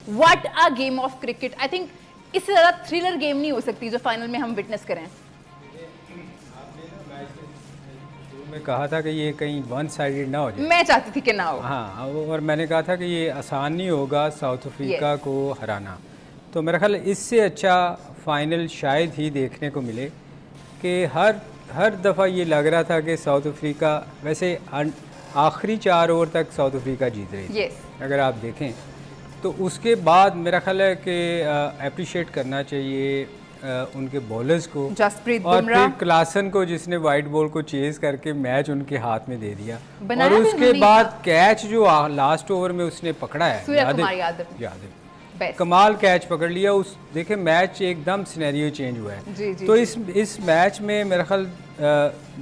What a game of cricket. I think इससे ज्यादा thriller game नहीं हो सकती जो फाइनल में हम विटनेस करें। मैं कहा था कि ये कहीं वन साइडेड ना हो जाए। मैं चाहती थी कि ना हो। हाँ, और मैंने कहा था कि ये आसान नहीं होगा साउथ अफ्रीका को हराना। तो मेरा ख्याल इससे अच्छा फाइनल शायद ही देखने को मिले कि हर दफ़ा ये लग रहा था कि साउथ अफ्रीका वैसे आखिरी 4 ओवर तक साउथ अफ्रीका जीत रही थी। अगर आप देखें तो उसके बाद मेरा ख्याल है कि अप्रिशिएट करना चाहिए उनके बॉलर्स को जसप्रीत और बुमराह, फिर क्लासन को जिसने वाइट बॉल को चेज करके मैच उनके हाथ में दे दिया। और उसके बाद कैच जो लास्ट ओवर में उसने पकड़ा है, यादव कमाल कैच पकड़ लिया। उस देखे मैच एकदम सिनेरियो चेंज हुआ है। तो इस मैच में मेरा ख्याल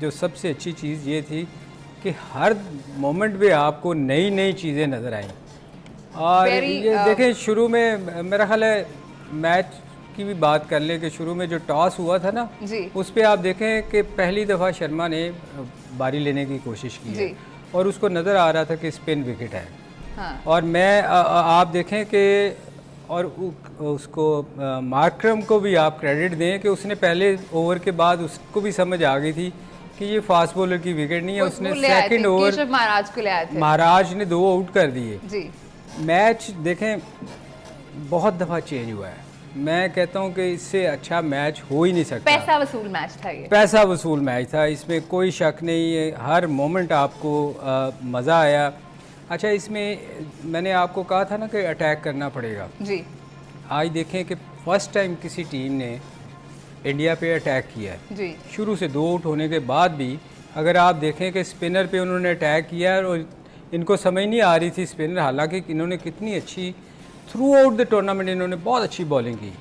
जो सबसे अच्छी चीज़ ये थी कि हर मोमेंट पे आपको नई नई चीज़ें नज़र आई। और ये देखें शुरू में मेरा ख्याल है मैच की भी बात कर लें कि शुरू में जो टॉस हुआ था ना उस पर आप देखें कि पहली दफ़ा शर्मा ने बारी लेने की कोशिश की है और उसको नज़र आ रहा था कि स्पिन विकेट है। हाँ। और मैं आप देखें कि और उसको मार्करम को भी आप क्रेडिट दें कि उसने पहले ओवर के बाद उसको भी समझ आ गई थी कि ये फास्ट बॉलर की विकेट नहीं है। उसने सेकंड ओवर महाराज ने 2 आउट कर दिए। मैच देखें बहुत दफ़ा चेंज हुआ है। मैं कहता हूं कि इससे अच्छा मैच हो ही नहीं सकता। पैसा वसूल मैच था ये। पैसा वसूल मैच था, इसमें कोई शक नहीं है। हर मोमेंट आपको मज़ा आया। अच्छा, इसमें मैंने आपको कहा था ना कि अटैक करना पड़ेगा जी। आज देखें कि फर्स्ट टाइम किसी टीम ने इंडिया पे अटैक किया है जी। शुरू से 2 आउट होने के बाद भी अगर आप देखें कि स्पिनर पे उन्होंने अटैक किया और इनको समझ नहीं आ रही थी स्पिनर, हालांकि इन्होंने कितनी अच्छी थ्रू आउट द टूर्नामेंट इन्होंने बहुत अच्छी बॉलिंग की,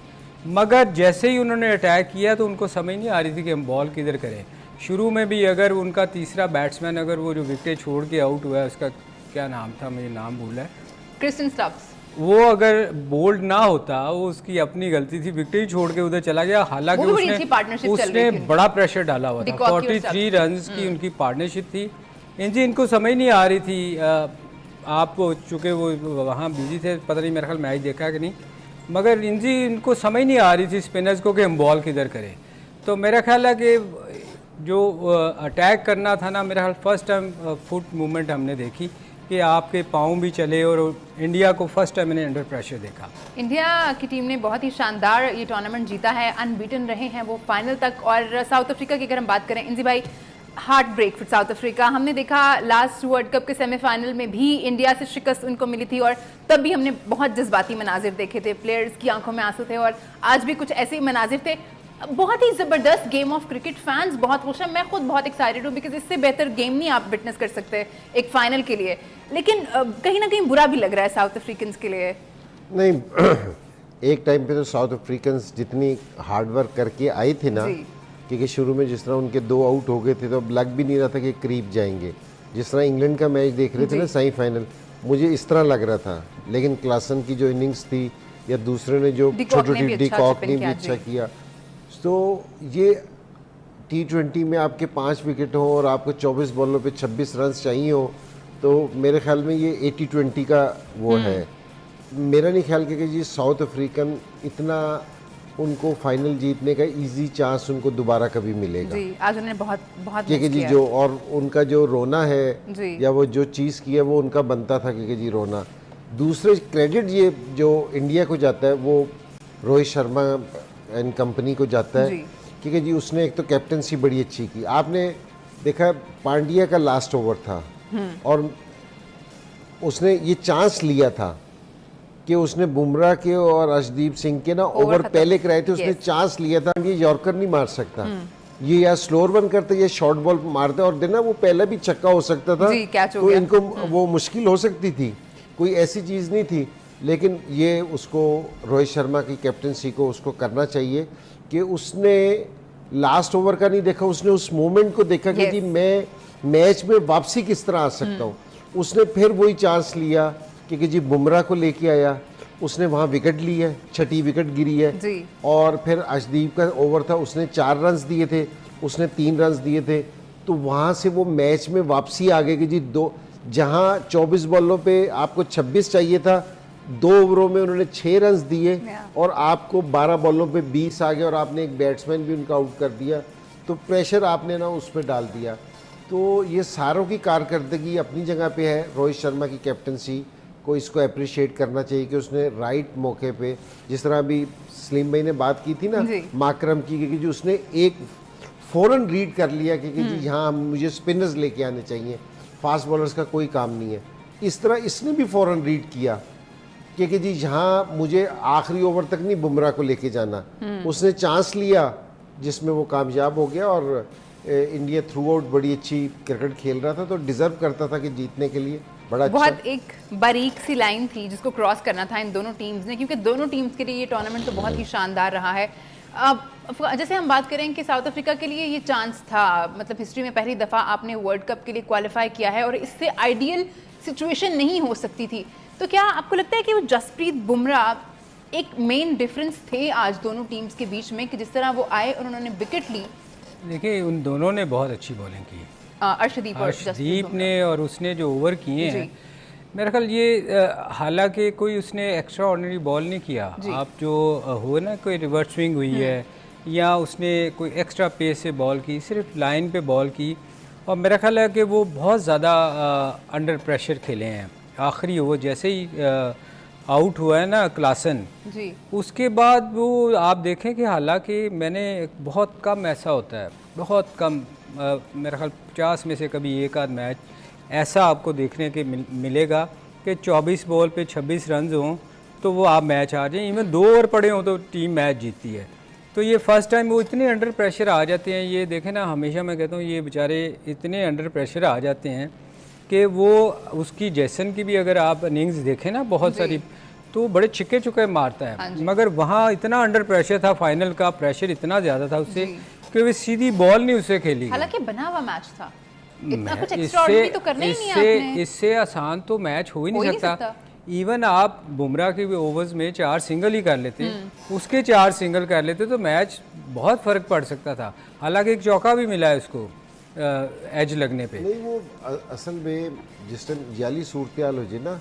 मगर जैसे ही उन्होंने अटैक किया तो उनको समझ नहीं आ रही थी कि हम बॉल किधर करें। शुरू में भी अगर उनका तीसरा बैट्समैन अगर वो जो विकेट छोड़ के आउट हुआ है, उसका क्या नाम था, मुझे नाम भूला है, क्रिस्टन स्टब्स, वो अगर बोल्ड ना होता, वो उसकी अपनी गलती थी, विकेट ही छोड़ के उधर चला गया। हालांकि उसने बड़ा प्रेशर डाला हुआ था। 43 रन की उनकी पार्टनरशिप थी। इनको समझ नहीं आ रही थी। आप चूँकि वो वहाँ बिजी थे, पता नहीं मेरा ख्याल मैच देखा कि नहीं, मगर इनको समझ नहीं आ रही थी स्पिनर्स को कि हम बॉल किधर करें। तो मेरा ख्याल है कि जो अटैक करना था ना, मेरा ख्याल फर्स्ट टाइम फुट मूवमेंट हमने देखी कि आपके पाँव भी चले और इंडिया को फर्स्ट टाइम मैंने अंडर प्रेशर देखा। इंडिया की टीम ने बहुत ही शानदार ये टूर्नामेंट जीता है, अनबीटन रहे हैं वो फाइनल तक। और साउथ अफ्रीका की अगर हम बात करें, इंजी भाई, heartbreak for South Africa. हमने देखा लास्ट वर्ल्ड कप के सेमीफाइनल में भी इंडिया से शिकस्त उनको मिली थी और तब भी हमने बहुत जज्बाती मनाजिर देखे थे, प्लेयर्स की आंखों में आंसू थे और आज भी कुछ ऐसे ही मनाजिर थे। बहुत ही ज़बरदस्त गेम ऑफ क्रिकेट, फैंस बहुत खुश हैं, मैं खुद बहुत एक्साइटेड हूँ बिकॉज इससे बेहतर गेम नहीं आप विटनेस कर सकते एक फाइनल के लिए। लेकिन कहीं ना कहीं बुरा भी लग रहा है साउथ अफ्रीकन्स के लिए। नहीं एक टाइम पे तो साउथ अफ्रीकन्स जितनी हार्डवर्क करके आए थे ना, क्योंकि शुरू में जिस तरह उनके 2 आउट हो गए थे तो अब लग भी नहीं रहा था कि करीब जाएंगे। जिस तरह इंग्लैंड का मैच देख रहे थे ना सेमीफाइनल, मुझे इस तरह लग रहा था। लेकिन क्लासन की जो इनिंग्स थी या दूसरे ने जो छोटी डिकॉक ने भी अच्छा किया, तो ये T20 में आपके 5 विकेट हो और आपको 24 बॉलों पे 26 रन चाहिए हो, तो मेरे ख्याल में ये 80-20 का वो है। मेरा नहीं ख्याल कि जी साउथ अफ्रीकन इतना उनको फाइनल जीतने का इजी चांस उनको दोबारा कभी मिलेगा जी। आज उन्होंने बहुत क्योंकि जी जो और उनका जो रोना है या वो जो चीज़ की है वो उनका बनता था क्योंकि जी रोना। दूसरे क्रेडिट ये जो इंडिया को जाता है वो रोहित शर्मा एंड कंपनी को जाता है क्योंकि जी उसने एक तो कैप्टनसी बड़ी अच्छी की। आपने देखा पांड्या का लास्ट ओवर था और उसने ये चांस लिया था कि उसने बुमराह के और अर्शदीप सिंह के ना ओवर पहले कराए थे, उसने चांस लिया था ये यॉर्कर नहीं मार सकता, ये या स्लोअर वन करते या शॉर्ट बॉल मारते और देना वो पहला भी छक्का हो सकता था तो इनको वो मुश्किल हो सकती थी, कोई ऐसी चीज़ नहीं थी। लेकिन ये उसको रोहित शर्मा की कैप्टनसी को उसको करना चाहिए कि उसने लास्ट ओवर का नहीं देखा, उसने उस मोमेंट को देखा कि जी मैं मैच में वापसी किस तरह आ सकता हूँ। उसने फिर वही चांस लिया क्योंकि जी बुमराह को लेके आया, उसने वहाँ विकेट ली है, 6ठी विकेट गिरी है जी। और फिर अर्शदीप का ओवर था, उसने 4 रन दिए थे, उसने 3 रन दिए थे, तो वहाँ से वो मैच में वापसी आ गई कि जी जहाँ 24 बॉलों पे आपको 26 चाहिए था, 2 ओवरों में उन्होंने 6 रन दिए और आपको 12 बॉलों पे 20 आ गए और आपने एक बैट्समैन भी उनका आउट कर दिया, तो प्रेशर आपने ना उस पर डाल दिया। तो ये सारों की कारकर्दगी अपनी जगह पे है। रोहित शर्मा की कैप्टनसी को इसको अप्रिशिएट करना चाहिए कि उसने राइट मौके पे, जिस तरह अभी सलीम भाई ने बात की थी ना माकरम की, कि जो उसने एक फ़ौरन रीड कर लिया कि जी यहाँ मुझे स्पिनर्स लेके आने चाहिए, फास्ट बॉलर्स का कोई काम नहीं है। इस तरह इसने भी फ़ौरन रीड किया कि जी यहाँ मुझे आखिरी ओवर तक नहीं बुमराह को लेके जाना। उसने चांस लिया जिसमें वो कामयाब हो गया और इंडिया थ्रू आउट बड़ी अच्छी क्रिकेट खेल रहा था, तो डिज़र्व करता था कि जीतने के लिए। बड़ा बहुत अच्छा। एक बारीक सी लाइन थी जिसको क्रॉस करना था इन दोनों टीम्स ने, क्योंकि दोनों टीम्स के लिए ये टूर्नामेंट तो बहुत ही शानदार रहा है। अब जैसे हम बात करें कि साउथ अफ्रीका के लिए ये चांस था, मतलब हिस्ट्री में पहली दफ़ा आपने वर्ल्ड कप के लिए क्वालिफाई किया है और इससे आइडियल सिचुएशन नहीं हो सकती थी। तो क्या आपको लगता है कि वो जसप्रीत बुमराह एक मेन डिफरेंस थे आज दोनों टीम्स के बीच में, कि जिस तरह वो आए और उन्होंने विकेट ली? देखिए उन दोनों ने बहुत अच्छी बॉलिंग की, अर्शदीप ने, और उसने जो ओवर किए हैं मेरा ख्याल ये हालांकि कोई उसने एक्स्ट्रा ऑर्डिनरी बॉल नहीं किया। आप जो हो ना कोई रिवर्स स्विंग हुई है या उसने कोई एक्स्ट्रा पेस से बॉल की, सिर्फ लाइन पे बॉल की, और मेरा ख्याल है कि वो बहुत ज़्यादा अंडर प्रेशर खेले हैं। आखिरी ओवर जैसे ही आउट हुआ है ना क्लासन जी, उसके बाद वो आप देखें कि हालांकि मैंने बहुत कम ऐसा होता है, बहुत कम, मेरा ख्याल 50 में से कभी एक आध मैच ऐसा आपको देखने के मिलेगा कि 24 बॉल पे 26 रन हों तो वो आप मैच आ जाएं, इवन 2 ओवर पड़े हों तो टीम मैच जीतती है। तो ये फर्स्ट टाइम वो इतने अंडर प्रेशर आ जाते हैं। ये देखें ना, हमेशा मैं कहता हूँ ये बेचारे इतने अंडर प्रेशर आ जाते हैं कि वो उसकी जैसन की भी अगर आप इनिंग्स देखें ना बहुत सारी, तो बड़े छिक्के चुके मारता है, मगर वहाँ इतना अंडर प्रेशर था, फाइनल का प्रेशर इतना ज़्यादा था उससे कि वो सीधी बॉल नहीं उससे खेली। हालांकि बना हुआ मैच था, इतना कुछ एक्स्ट्राऑर्डिनरी तो करना ही नहीं आपने। इससे आसान तो मैच हो ही नहीं सकता। इवन आप बुमराह के भी ओवर्स में 4 सिंगल ही कर लेते, उसके 4 सिंगल कर लेते तो मैच बहुत फर्क पड़ सकता था। हालांकि एक चौका भी मिला है उसको एज लगने पे। नहीं, वो असल में जिस टाइम जाली सूरत हाल हो जाए ना,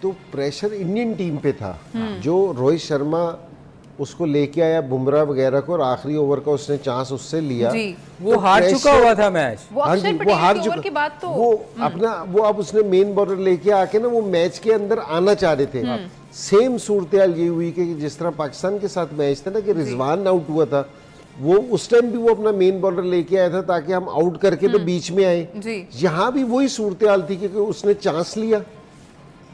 तो प्रेशर इंडियन टीम पे था। जो रोहित शर्मा उसको लेके आया बुमराह वगैरह को और आखिरी ओवर का उसने चांस उससे लिया जी, वो तो हार चुका हुआ था मैच। वो हार चुका के बाद तो वो अपना वो अब उसने मेन बॉलर लेके आके ना वो मैच के अंदर आना चाह रहे थे। सेम सूरत हाल ये हुई कि जिस तरह पाकिस्तान के साथ मैच था ना कि रिजवान आउट हुआ था, वो उस टाइम भी वो अपना मेन बॉलर लेके आया था ताकि हम आउट करके तो बीच में आए। यहाँ भी वही सूरत हाल थी क्योंकि उसने चांस लिया,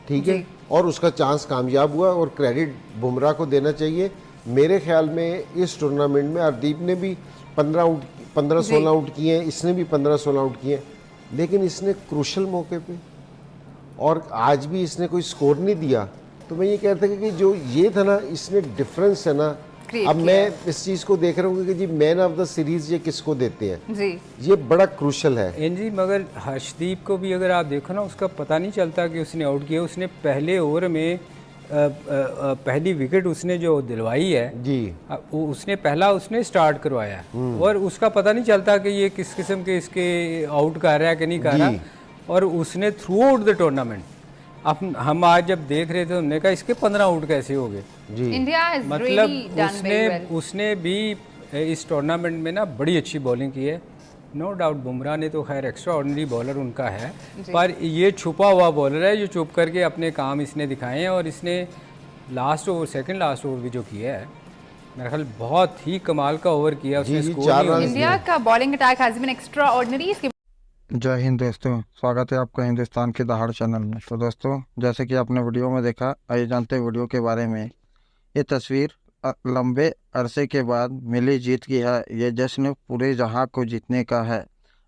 ठीक है, और उसका चांस कामयाब हुआ और क्रेडिट बुमराह को देना चाहिए। मेरे ख्याल में इस टूर्नामेंट में हरदीप ने भी 15-16 आउट किए हैं, इसने भी 15-16 आउट किए हैं, लेकिन इसने क्रूशल मौके पे और आज भी इसने कोई स्कोर नहीं दिया। तो मैं ये कहता कि जो ये था ना, इसने डिफरेंस है ना, अब मैं इस चीज़ को देख रहा हूँ कि जी मैन ऑफ द सीरीज ये किसको देते हैं जी, ये बड़ा क्रूशल है जी। मगर हर्षदीप को भी अगर आप देखो ना, उसका पता नहीं चलता कि उसने आउट किया। उसने पहले ओवर में पहली विकेट उसने जो दिलवाई है जी, उसने पहला उसने स्टार्ट करवाया और उसका पता नहीं चलता कि ये किस किस्म के इसके आउट कर रहा है कि नहीं कर रहा। और उसने थ्रू आउट द टूर्नामेंट, अब हम आज जब देख रहे थे हमने कहा इसके 15 आउट कैसे हो गए जी। मतलब उसने भी इस टूर्नामेंट में ना बड़ी अच्छी बॉलिंग की है। नो डाउट बुमराह ने तो खैर एक्स्ट्रा ऑर्डिनरी बॉलर उनका है, पर ये छुपा हुआ बॉलर है जो छुप करके अपने काम इसने दिखाए हैं। और इसने last over, second last over भी जो किया है, मेरा ख्याल बहुत ही कमाल का ओवर किया उसने। इंडिया का bowling attack has been extraordinary. जय हिंद दोस्तों, स्वागत है आपका हिंदुस्तान के दहाड़ चैनल में। तो दोस्तों, जैसे कि आपने वीडियो में देखा, आइए जानते हैं वीडियो के बारे में। ये तस्वीर लंबे अरसे के बाद मिली जीत की है। ये जश्न पूरे जहां को जीतने का है।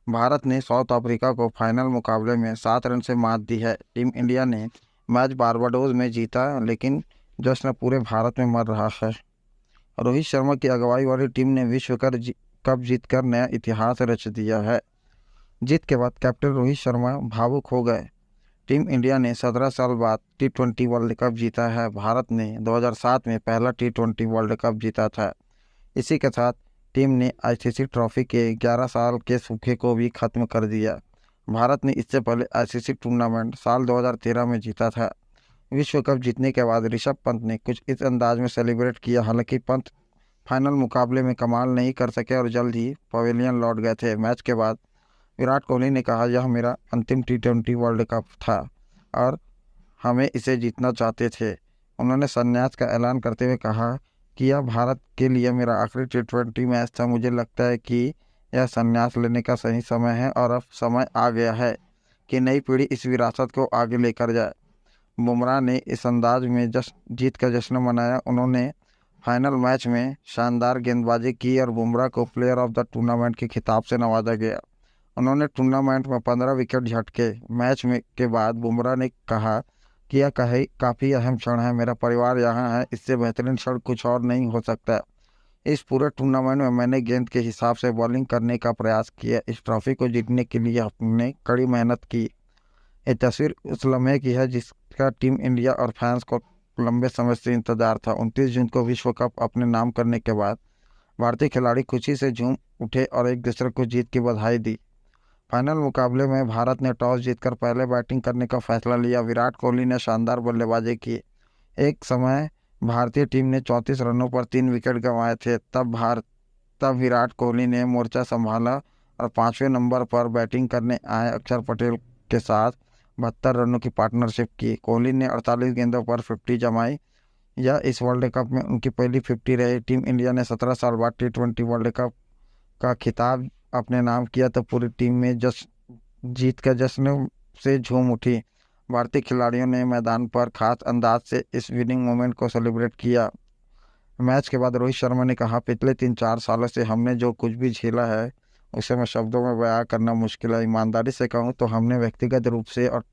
भारत ने साउथ अफ्रीका को फाइनल मुकाबले में 7 रन से मात दी है। टीम इंडिया ने मैच बारबाडोस में जीता, लेकिन जश्न पूरे भारत में मर रहा है। रोहित शर्मा की अगुवाई वाली टीम ने विश्व कप जीतकर नया इतिहास रच दिया है। जीत के बाद कैप्टन रोहित शर्मा भावुक हो गए। टीम इंडिया ने 17 साल बाद T20 वर्ल्ड कप जीता है। भारत ने 2007 में पहला T20 वर्ल्ड कप जीता था। इसी के साथ टीम ने ICC ट्रॉफी के 11 साल के सूखे को भी खत्म कर दिया। भारत ने इससे पहले ICC टूर्नामेंट साल 2013 में जीता था। विश्व कप जीतने के बाद ऋषभ पंत ने कुछ इस अंदाज में सेलिब्रेट किया। हालांकि पंत फाइनल मुकाबले में कमाल नहीं कर सके और जल्द ही पवेलियन लौट गए थे। मैच के बाद विराट कोहली ने कहा, यह मेरा अंतिम T20 वर्ल्ड कप था और हमें इसे जीतना चाहते थे। उन्होंने संन्यास का ऐलान करते हुए कहा कि यह भारत के लिए मेरा आखिरी T20 मैच था। मुझे लगता है कि यह संन्यास लेने का सही समय है और अब समय आ गया है कि नई पीढ़ी इस विरासत को आगे लेकर जाए। बुमराह ने इस अंदाज में जीत का जश्न मनाया। उन्होंने फाइनल मैच में शानदार गेंदबाजी की और बुमराह को प्लेयर ऑफ द टूर्नामेंट के खिताब से नवाजा गया। उन्होंने टूर्नामेंट में 15 विकेट झटके। मैच में के बाद बुमराह ने कहा कि यह काफ़ी अहम क्षण है, मेरा परिवार यहाँ है, इससे बेहतरीन क्षण कुछ और नहीं हो सकता। इस पूरे टूर्नामेंट में मैंने गेंद के हिसाब से बॉलिंग करने का प्रयास किया। इस ट्रॉफी को जीतने के लिए हमने कड़ी मेहनत की। ये तस्वीर उस लम्हे की है जिसका टीम इंडिया और फैंस को लंबे समय से इंतजार था। 29 जून को विश्व कप अपने नाम करने के बाद भारतीय खिलाड़ी खुशी से झूम उठे और एक दूसरे को जीत की बधाई दी। फाइनल मुकाबले में भारत ने टॉस जीतकर पहले बैटिंग करने का फैसला लिया। विराट कोहली ने शानदार बल्लेबाजी की। एक समय भारतीय टीम ने 34 रनों पर 3 विकेट गंवाए थे। तब विराट कोहली ने मोर्चा संभाला और 5वें नंबर पर बैटिंग करने आए अक्षर पटेल के साथ 72 रनों की पार्टनरशिप की। कोहली ने 48 गेंदों पर 50 जमाई। यह इस वर्ल्ड कप में उनकी पहली 50 रही। टीम इंडिया ने 17 साल बाद T20 वर्ल्ड कप का खिताब अपने नाम किया तो पूरी टीम में जीत का जश्न से झूम उठी। भारतीय खिलाड़ियों ने मैदान पर खास अंदाज से इस विनिंग मोमेंट को सेलिब्रेट किया। मैच के बाद रोहित शर्मा ने कहा, पिछले 3-4 सालों से हमने जो कुछ भी झेला है उसे मैं शब्दों में बयां करना मुश्किल है। ईमानदारी से कहूँ तो हमने व्यक्तिगत रूप से और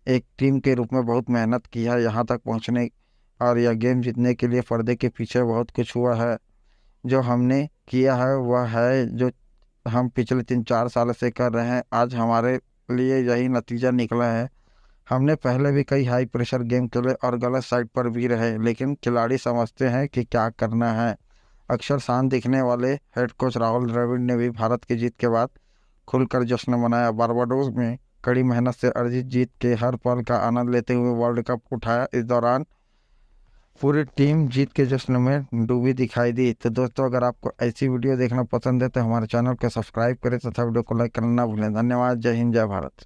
एक टीम के रूप में बहुत मेहनत की है यहाँ तक पहुँचने, और यह गेम जीतने के लिए पर्दे के पीछे बहुत कुछ हुआ है। जो हमने किया है वह है जो हम पिछले 3-4 साल से कर रहे हैं। आज हमारे लिए यही नतीजा निकला है। हमने पहले भी कई हाई प्रेशर गेम खेले और गलत साइड पर भी रहे, लेकिन खिलाड़ी समझते हैं कि क्या करना है। अक्सर शांत दिखने वाले हेड कोच राहुल द्रविड़ ने भी भारत की जीत के बाद खुलकर जश्न मनाया। बारबाडोस में कड़ी मेहनत से अर्जित जीत के हर पल का आनंद लेते हुए वर्ल्ड कप उठाया। इस दौरान पूरी टीम जीत के जश्न में डूबी दिखाई दी। तो दोस्तों, अगर आपको ऐसी वीडियो देखना पसंद है तो हमारे चैनल को सब्सक्राइब करें तथा वीडियो को लाइक करना ना भूलें। धन्यवाद। जय हिंद, जय भारत।